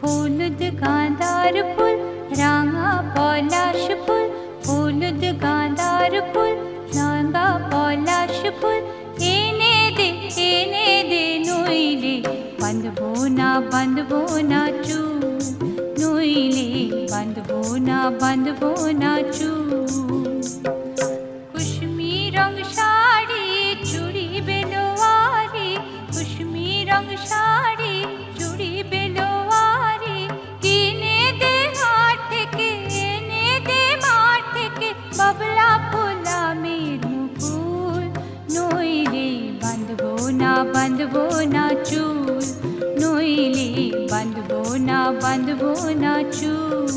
হলুদ গাঁদার ফুল, রাঙা পলাশ ফুল, হলুদ গাঁদার ফুল, রাঙা পলাশ ফুল, এনে দে নইলে বাঁধবো না চুল, নইলে বাঁধবো না চুল। কুসুমি রং শাড়ি চুড়ি বেলোয়ারি, কুসুমি রং শাড়ি চুড়ি বেলোয়ারি, কিনে দে হাট থেকে, এনে দে মাঠ থেকে, বাবলা ফুলামের মুকুল, নইলে বাঁধবো না চুল, নইলে বাঁধবো না চুল।